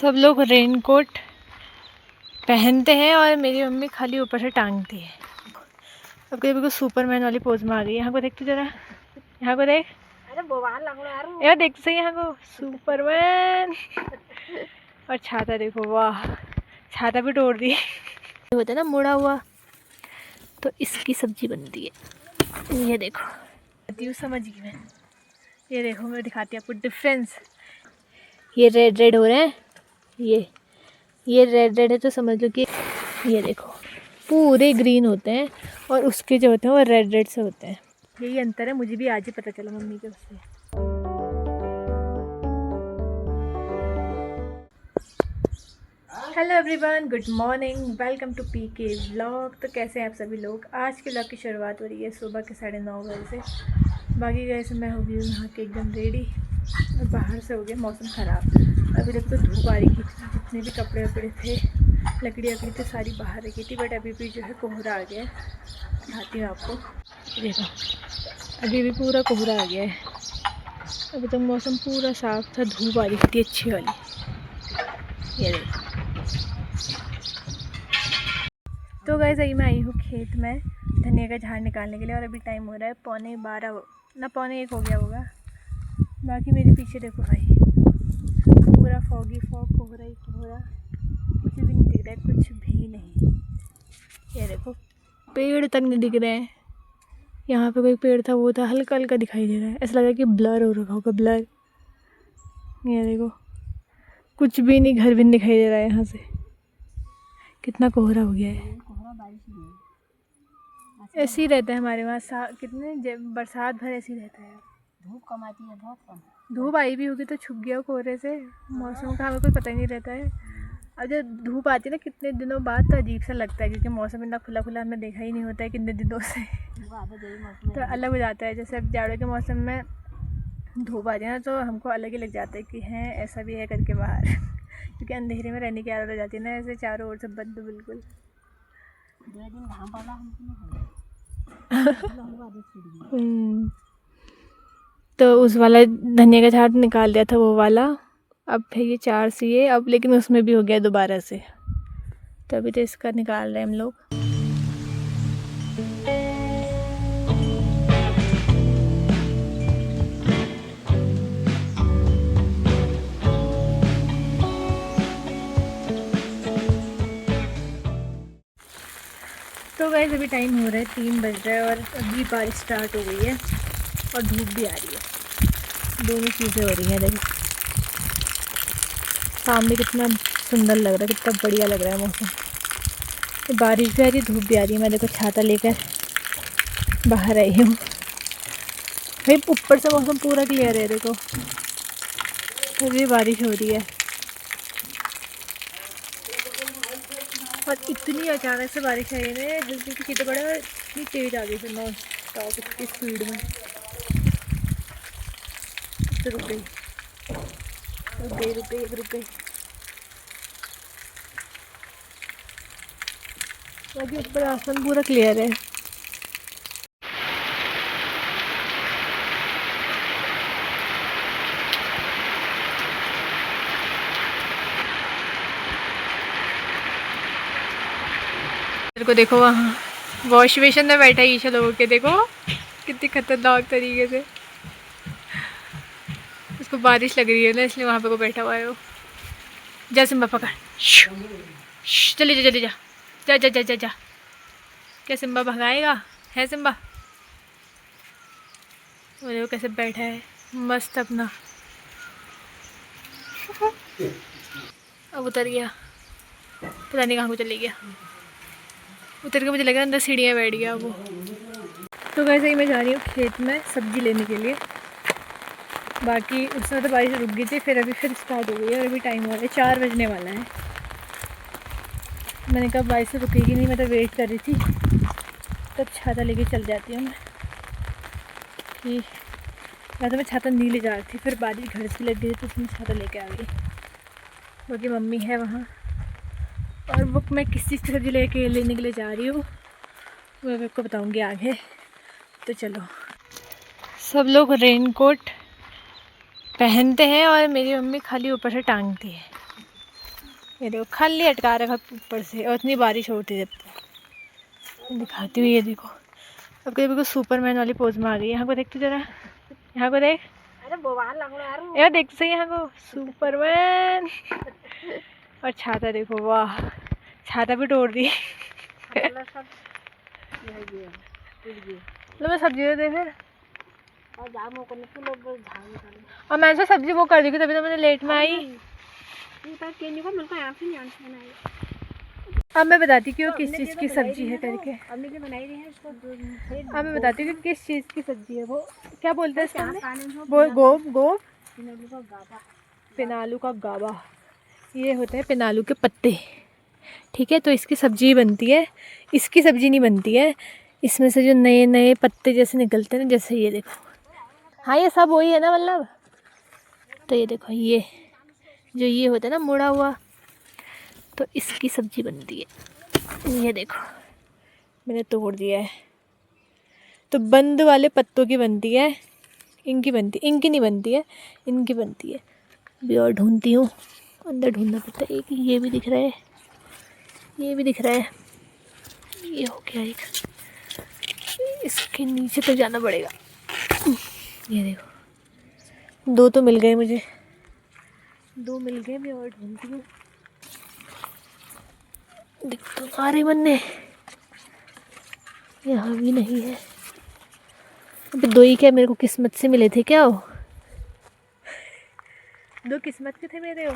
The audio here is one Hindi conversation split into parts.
सब लोग रेनकोट पहनते हैं और मेरी मम्मी खाली ऊपर से टांगती है। अब कभी बिल्कुल सुपरमैन वाली पोज में आ गई है। यहाँ को देख तो जरा, यहाँ को देख, यार देख तो सही यहाँ को, सुपरमैन। और छाता देखो, वाह, छाता भी तोड़ दी। होता है ना मुड़ा हुआ, तो इसकी सब्जी बनती है। ये देखो, समझ गई मैं। ये देखो, मैं दिखाती हूँ आपको डिफरेंस। ये रेड रेड हो रहे हैं, ये रेड रेड है तो समझ लो कि ये देखो पूरे ग्रीन होते हैं और उसके जो होते हैं वो रेड रेड से होते हैं। यही अंतर है, मुझे भी आज ही पता चला मम्मी के उससे। Hello everyone, good morning, welcome to PK vlog. तो कैसे हैं आप सभी लोग। आज के व्लॉग की शुरुआत हो रही है सुबह के 9:30 बजे से। बाकी कैसे मैं हो गई हूँ नहा के एकदम रेडी और बाहर से हो गया मौसम ख़राब। अभी तक तो धूप आ रही थी, जितने भी कपड़े वपड़े थे, लकड़ी तो सारी बाहर रखी थी, बट अभी भी जो है कोहरा आ गया है। दिखाती हूँ आपको, देखो अभी भी पूरा कोहरा आ गया है। अभी तक मौसम पूरा साफ था, धूप आ रही थी अच्छी वाली। ये देखो। तो गाइस अभी मैं आई हूँ खेत में धनिया का झाड़ निकालने के लिए और अभी टाइम हो रहा है 12:15 ना 12:45 हो गया होगा। बाकी मेरे पीछे देखो भाई, पूरा फॉगी फॉग, कोहरा ही कोहरा, कुछ भी नहीं दिख रहा है, कुछ भी नहीं। ये देखो पेड़ तक नहीं दिख रहे हैं। यहाँ पे कोई पेड़ था, वो था हल्का हल्का दिखाई दे रहा है, ऐसा लगा कि ब्लर हो रखा होगा, ब्लर। ये देखो कुछ भी नहीं, घर भी नहीं दिखाई दे रहा है यहाँ से। कितना कोहरा हो गया है। ऐसे ही रहता है हमारे वहाँ, कितने बरसात भर ऐसे ही रहता है। धूप कम आती है, बहुत कम। धूप आई भी होगी तो छुप गया कोहरे से, मौसम का हमें कोई पता ही नहीं रहता है। अब जब धूप आती है ना कितने दिनों बाद, तो अजीब सा लगता है, क्योंकि मौसम इतना खुला खुला हमने देखा ही नहीं होता है कितने दिनों से। तो अलग हो जाता है। जैसे अब जाड़ों के मौसम में धूप आ जाए ना, तो हमको अलग ही लग जाता है कि हैं ऐसा भी है करके बाहर। क्योंकि अंधेरे में रहने की आदत हो जाती है ना, ऐसे चारों ओर से बंद बिल्कुल। तो उस वाला धनिया का झाड़ निकाल दिया था, वो वाला। अब है ये 4 सीए अब, लेकिन उसमें भी हो गया दोबारा से। तो अभी तो इसका निकाल रहे हैं हम लोग। तो गाइस अभी टाइम हो रहा है 3 बज रहा है और अभी बारिश स्टार्ट हो गई है और धूप भी आ रही है। दोनों चीज़ें हो रही हैं। देखो सामने कितना सुंदर लग रहा है, कितना बढ़िया लग रहा है मौसम। बारिश भी आ रही है, धूप भी आ रही है। मैं देखो छाता लेकर बाहर आई हूँ भाई। ऊपर से मौसम पूरा क्लियर है, देखो अभी बारिश हो रही है और इतनी अचानक से बारिश आई है, हल्की सी कीटे पड़े और इतनी तेज आ गई फिर नॉन स्टॉप इतनी स्पीड में। तो रुक गई। बाकी ऊपर आसमान पूरा क्लियर है। मेरे को देखो वहाँ वॉश बेसिन में बैठा ईशा लोगों के, देखो कितनी खतरनाक तरीके से। उसको बारिश लग रही है ना, इसलिए वहाँ पे को बैठा हुआ है वो। जा सिम्बा पकड़, चले जा जल्दी जा जा जा जा जा जा। क्या सिम्बा भगाएगा है सिम्बा? वो देखो कैसे बैठा है मस्त अपना। अब उतर गया, पता नहीं कहाँ को चले गया। उतर के मुझे लगा अंदर सीढ़ियाँ बैठ गया वो। तो वैसे ही मैं जा रही हूँ खेत में सब्जी लेने के लिए। बाकी उसमें तो बारिश रुक गई थी, फिर अभी फिर स्टार्ट हो गई है और अभी टाइम हो रहा है 4 बजने वाला है। मैंने कहा बारिश रुकेगी नहीं, मैं तो वेट कर रही थी, तब छाता लेके चल जाती हूँ मैं। कि मैं तो मैं छाता नहीं ले जा रही थी, फिर बारिश घर से लग गई तो उसमें छाता लेके आ गई। बाकी मम्मी है वहाँ और वो मैं किस चीज़ की सब्ज़ी लेने के लिए जा रही हूँ वो मैं आपको बताऊँगी आगे। तो चलो, सब लोग रेनकोट पहनते हैं और मेरी मम्मी खाली ऊपर से टांगती है। ये देखो खाली अटका रखा ऊपर से और इतनी बारिश होती रहती है। दिखाती हूँ, ये देखो अब कभी बिल्कुल सुपरमैन वाली पोज में आ गई है। यहाँ को देख तू जरा, यहाँ को देख, अरे बोवाल लग रहा है यार देख सही यहाँ को, सुपरमैन। और छाता देखो, वाह छाता भी तोड़ दी। लो मैं सब्जी दे फिर, और जामो को नहीं लोग झाड़ निकाले और मैंने तो सब्जी वो कर दी थी तभी तो मैंने लेट में आई। ये पर केनी को मिलता है यहाँ से जान से बनाई। अब मैं बताती क्यों किस चीज़ की सब्जी है करके। अम्मी ने बनाई रही है इसको। अब मैं बताती हूँ कि किस चीज़ की सब्जी है। वो क्या बोलते हैं इसको, वो गोब पिनालू का गाबा। ये होते हैं पिनालू के पत्ते, ठीक है। तो इसकी सब्जी बनती है, इसकी सब्जी नहीं बनती है। इसमें से जो नए नए पत्ते जैसे निकलते हैं ना, जैसे ये देखो, हाँ ये सब वही है ना मतलब। तो ये देखो, ये जो ये होता है ना मुड़ा हुआ, तो इसकी सब्जी बनती है। ये देखो मैंने तोड़ दिया है। तो बंद वाले पत्तों की बनती है, इनकी नहीं बनती है, इनकी बनती है। भी और ढूंढती हूँ, अंदर ढूंढना पड़ता है। एक ये भी दिख रहा है, ये भी दिख रहा है, ये हो गया एक, इसके नीचे तक जाना पड़ेगा। ये देखो दो तो मिल गए मुझे, दो मिल गए। मैं और ढूंढती हूँ, दिख तो सारे बनने, यहाँ भी नहीं है। अबे दो ही क्या, मेरे को किस्मत से मिले थे क्या? वो दो किस्मत के थे मेरे, वो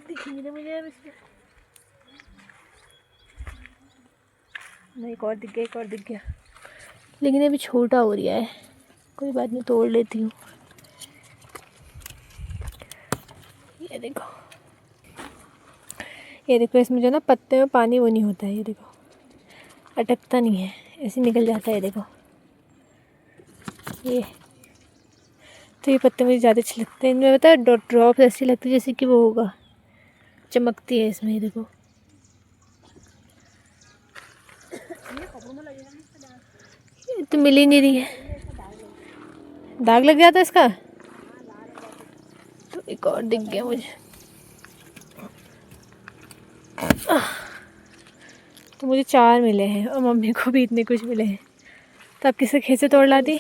दिख नहीं रहे मुझे अब इसमें। नहीं, एक और दिख गया, एक और दिख गया, लेकिन अभी छोटा हो रहा है। कोई बात नहीं, तोड़ लेती हूँ। ये देखो, ये देखो, इसमें जो ना पत्ते में पानी वो नहीं होता है। ये देखो अटकता नहीं है, ऐसे निकल जाता है। ये देखो, ये तो ये पत्ते मुझे ज़्यादा अच्छे लगते हैं। इनमें पता है ड्रॉप्स ऐसी लगती है जैसे कि वो होगा, चमकती है इसमें। ये देखो ये तो मिल ही नहीं रही है, दाग लग गया था इसका। तो एक और दिख गया मुझे। तो मुझे 4 मिले हैं और मम्मी को भी इतने कुछ मिले हैं। तो आप किसे खेत से तोड़ ला दी?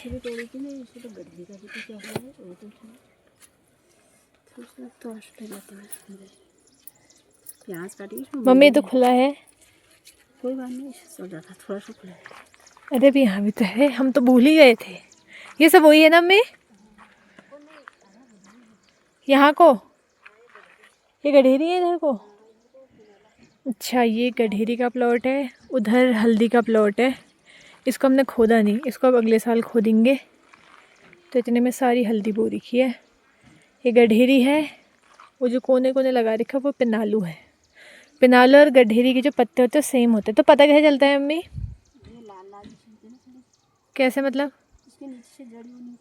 प्याज काटी मम्मी तो खुला है, कोई बात नहीं, सोचा था थोड़ा सा खुला है। अरे अभी यहाँ भी तो है, हम तो भूल ही गए थे। ये सब वही है ना मम्मी, यहाँ को ये गढेरी है इधर को। अच्छा ये गढेरी का प्लॉट है, उधर हल्दी का प्लॉट है। इसको हमने खोदा नहीं, इसको अब अगले साल खोदेंगे। तो इतने में सारी हल्दी बो रखी है। ये गढेरी है, वो जो कोने कोने लगा रखा है वो पिनालू है। पिनालू और गढेरी के जो पत्ते होते हैं सेम होते हैं। तो पता कैसे चलता है मम्मी? कैसे मतलब?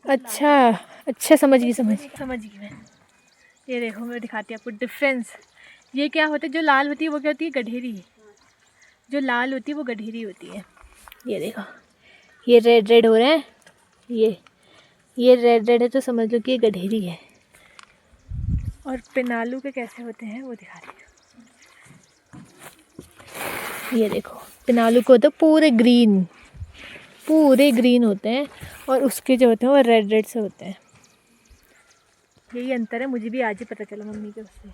अच्छा अच्छा, समझ गई मैं। ये देखो मैं दिखाती हूँ आपको डिफरेंस। ये क्या होता है, जो लाल होती है वो क्या होती है? गढेरी। जो लाल होती है वो गढेरी होती है। ये देखो, ये रेड रेड हो रहे हैं, ये रेड रेड है तो समझ लो कि ये गढेरी है। और पिनालू के कैसे होते हैं वो दिखा रही हूँ। ये देखो पिनालू को होते हैं पूरे ग्रीन होते हैं, और उसके जो होते हैं वो रेड रेड से होते हैं। यही अंतर है, मुझे भी आज ही पता चला मम्मी के उससे।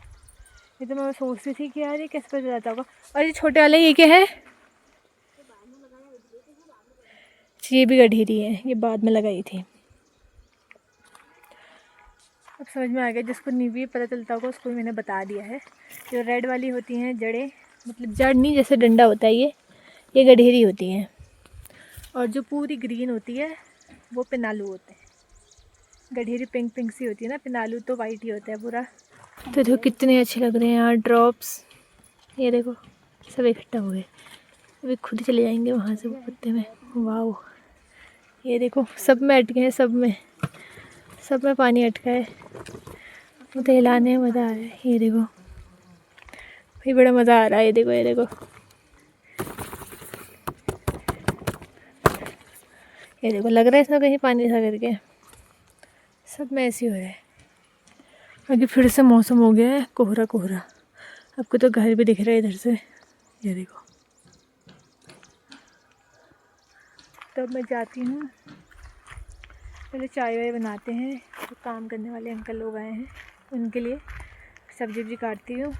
ये तो मैं सोचती थी कि यार ये कैसे पता चलता होगा। और ये छोटे वाले ये क्या है? ये भी गढेरी है, ये बाद में लगाई थी। अब समझ में आ गया, जिसको नहीं भी पता चलता होगा उसको भी मैंने बता दिया है। जो रेड वाली होती हैं जड़ें, मतलब जड़ नहीं, जैसे डंडा होता है ये गढेरी होती हैं। और जो पूरी ग्रीन होती है वो पिनालू होते हैं। गढेरी पिंक पिंक सी होती है ना, पिनालू तो वाइट ही होता है पूरा। तो देखो कितने अच्छे लग रहे हैं यार ड्रॉप्स। ये देखो सब इकट्ठा हो गए, अभी खुद चले जाएंगे वहाँ से वो पत्ते में। वाह, ये देखो सब में अटके हैं, सब में पानी अटका है। मुझे हिलाने में मज़ा आ रहा है। ये देखो भाई, बड़ा मज़ा आ रहा है। ये देखो, ये देखो, ये देखो, लग रहा है इसमें कहीं पानी था करके। सब में ऐसे ही हो रहा है। अभी फिर से मौसम हो गया है कोहरा। आपको तो घर भी दिख रहा है इधर से, ये देखो। तो अब मैं जाती हूँ, पहले चाय वाय बनाते हैं। तो काम करने वाले अंकल लोग आए हैं, उनके लिए सब्जी भी काटती हूँ।